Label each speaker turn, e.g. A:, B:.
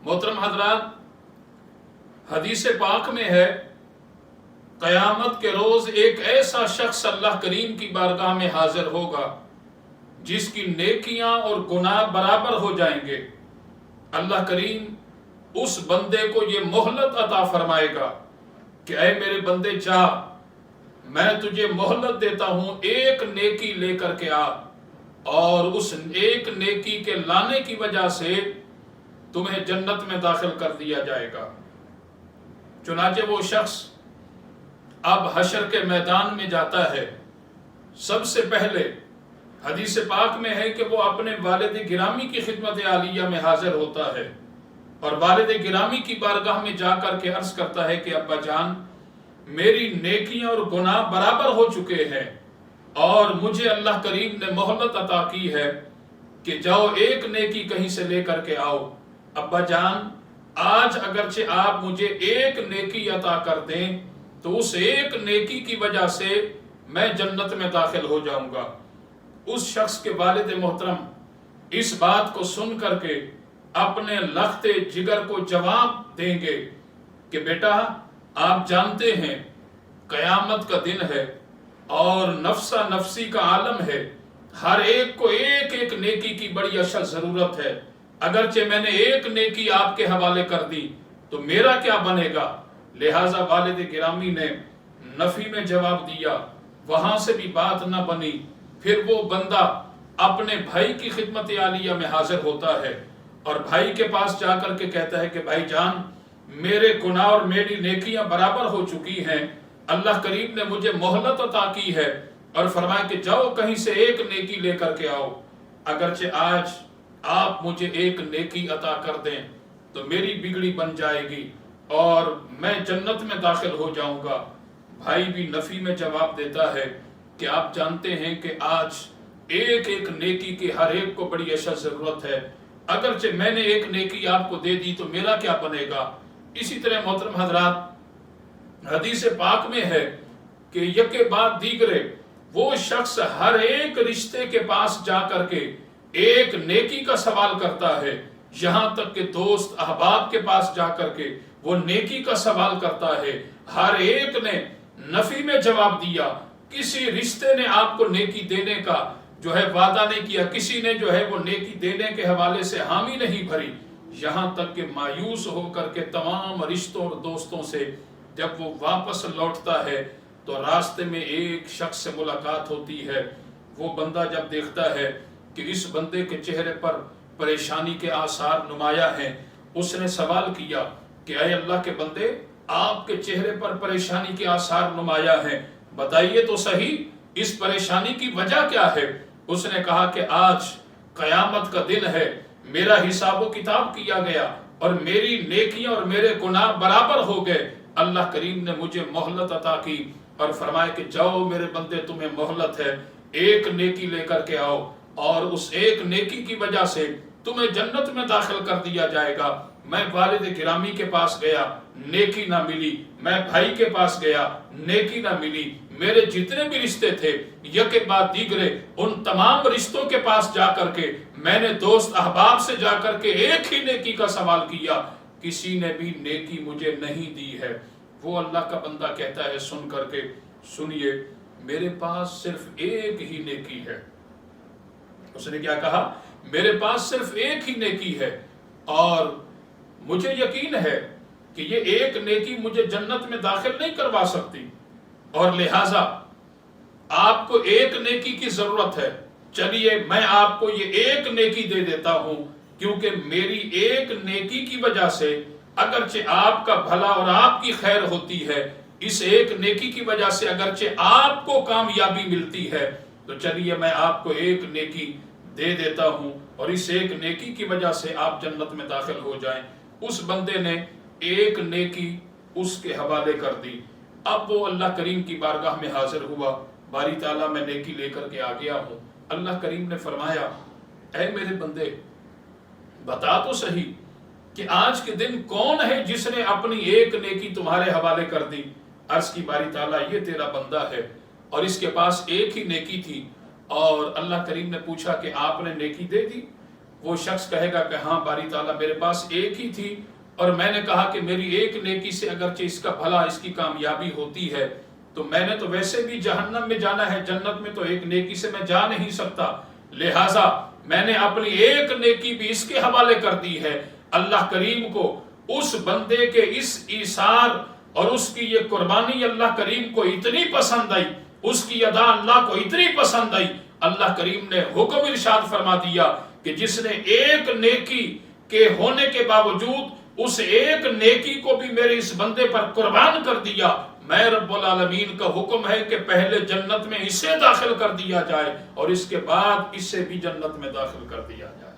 A: मोहतरम हजरात, हदीस पाक में है क़यामत के रोज एक ऐसा शख्स अल्लाह करीम की बारगाह में हाजिर होगा जिसकी नेकियां और गुनाह बराबर हो जाएंगे। अल्लाह करीम उस बंदे को ये मोहलत अता फरमाएगा कि ऐ मेरे बंदे जा, मैं तुझे मोहलत देता हूं, एक नेकी लेकर के आ और उस एक नेकी के लाने की वजह से तुम्हें जन्नत में दाखिल कर दिया जाएगा। चुनाचे वो शख्स अब हशर के मैदान में जाता है। सबसे पहले हदीस पाक में है कि वो अपने वालिद गिरामी की खिदमत आलिया में हाजिर होता है और वालिद गिरामी की बारगाह में जाकर के अर्ज करता है कि अब्बा जान, मेरी नेकियां और गुनाह बराबर हो चुके हैं और मुझे अल्लाह करीम ने मोहलत अता की है कि जाओ एक नेकी कहीं से लेकर के आओ। अब्बा जान, आज अगरचे आप मुझे एक नेकी अता कर दें तो उस एक नेकी की वजह से मैं जन्नत में दाखिल हो जाऊंगा। उस शख्स के वालिद मोहतरम इस बात को सुन करके अपने लख्ते जिगर को जवाब देंगे कि बेटा, आप जानते हैं कयामत का दिन है और नफ्सा नफसी का आलम है, हर एक को एक एक नेकी की बड़ी अशद जरूरत है। अगरचे मैंने एक नेकी आपके हवाले कर दी तो मेरा क्या बनेगा। लिहाजा वालिद गिरामी ने नफी में जवाब दिया, वहां से भी बात न बनी। फिर वो बंदा अपने भाई की खिदमत आलिया में हाजिर होता है और भाई के पास जाकर के कहता है कि भाई जान, मेरे गुनाह और मेरी नेकियां बराबर हो चुकी हैं। अल्लाह करीम ने मुझे मोहलत अता की है और फरमाया कि जाओ कहीं से एक नेकी लेकर के आओ। अगरचे आज आप मुझे एक नेकी अता कर दें तो मेरी बिगड़ी बन जाएगी और मैं जन्नत में दाखिल हो जाऊंगा। भाई भी नफी में जवाब देता है कि आप जानते हैं कि आज एक एक नेकी की हर एक को बड़ी अशद जरूरत है। अगरचे मैंने एक नेकी आपको दे दी तो मेरा क्या बनेगा। इसी तरह मोहतरम हजरात, हदीस पाक में है कि यके बाद दीगरे वो शख्स हर एक रिश्ते के पास जाकर के एक नेकी का सवाल करता है, यहां तक कि दोस्त अहबाब के पास जाकर के वो नेकी का सवाल करता है। हर एक ने नफी में जवाब दिया। किसी रिश्ते ने आपको नेकी देने का जो है वादा नहीं किया, किसी ने जो है वो नेकी देने के हवाले से हामी नहीं भरी। यहां तक कि मायूस होकर के तमाम रिश्तों और दोस्तों से जब वो वापस लौटता है तो रास्ते में एक शख्स से मुलाकात होती है। वो बंदा जब देखता है कि इस बंदे के चेहरे पर परेशानी के आसार नुमाया हैं, उसने सवाल किया कि ऐ अल्लाह के बंदे, आपके चेहरे पर परेशानी के आसार नुमाया हैं, बताइए तो सही इस परेशानी की वजह क्या है। उसने कहा कि आज कयामत का दिन है, मेरा हिसाब किताब किया गया और मेरी नेकियां और मेरे गुनाह बराबर हो गए। अल्लाह करीम ने मुझे मोहलत अता की और फरमाया कि जाओ मेरे बंदे, तुम्हें मोहलत है, एक नेकी लेकर के आओ और उस एक नेकी की वजह से तुम्हें जन्नत में दाखिल कर दिया जाएगा। मैं वालिद गिरामी के पास गया, नेकी ना मिली। मैं भाई के पास गया, नेकी ना मिली। मेरे जितने भी रिश्ते थे यके बाद दीगरे उन तमाम रिश्तों के पास जाकर के मैंने दोस्त अहबाब से जाकर के एक ही नेकी का सवाल किया, किसी ने भी नेकी मुझे नहीं दी है। वो अल्लाह का बंदा कहता है सुन करके, सुनिए, मेरे पास सिर्फ एक ही नेकी है। उसने क्या कहा, मेरे पास सिर्फ एक ही नेकी है और मुझे यकीन है कि ये एक नेकी मुझे जन्नत में दाखिल नहीं करवा सकती और लिहाजा आपको एक नेकी की जरूरत है। चलिए मैं आपको ये एक नेकी दे देता हूं, क्योंकि मेरी एक नेकी की वजह से अगरचे आपका भला और आपकी खैर होती है, इस एक नेकी की वजह से अगरचे आपको कामयाबी मिलती है, तो चलिए मैं आपको एक नेकी दे देता हूं और इस एक नेकी की वजह से आप जन्नत में दाखिल हो जाएं। उस बंदे ने एक नेकी उसके हवाले कर दी। अब वो अल्लाह करीम की बारगाह में हाजिर हुआ, बारी ताला मैं नेकी लेकर के आ गया हूं। अल्लाह करीम ने फरमाया, ऐ मेरे बंदे, बता तो सही कि आज के दिन कौन है जिसने अपनी एक नेकी तुम्हारे हवाले कर दी। अर्ज की बारी ताला, ये तेरा बंदा है और इसके पास एक ही नेकी थी। और अल्लाह करीम ने पूछा कि आपने नेकी दे दी। وہ شخص کہے گا کہ ہاں باری تعالیٰ میرے پاس ایک ہی تھی، اور میں نے کہا کہ میری ایک نیکی سے اگرچہ اس کا بھلا، اس کی کامیابی ہوتی ہے، تو میں نے تو ویسے بھی جہنم میں جانا ہے، جنت میں تو ایک نیکی سے میں جا نہیں سکتا، لہٰذا میں نے اپنی ایک نیکی بھی اس کے حوالے کر دی ہے۔ اللہ کریم کو اس بندے کے اس ایثار اور اس کی یہ قربانی اللہ کریم کو اتنی پسند آئی، اس کی ادا اللہ کو اتنی پسند آئی، اللہ کریم نے حکم ارشاد فرما دیا کہ جس نے ایک نیکی کے ہونے کے باوجود اس ایک نیکی کو بھی میرے اس بندے پر قربان کر دیا، میں رب العالمین کا حکم ہے کہ پہلے جنت میں اسے داخل کر دیا جائے اور اس کے بعد اسے بھی جنت میں داخل کر دیا جائے۔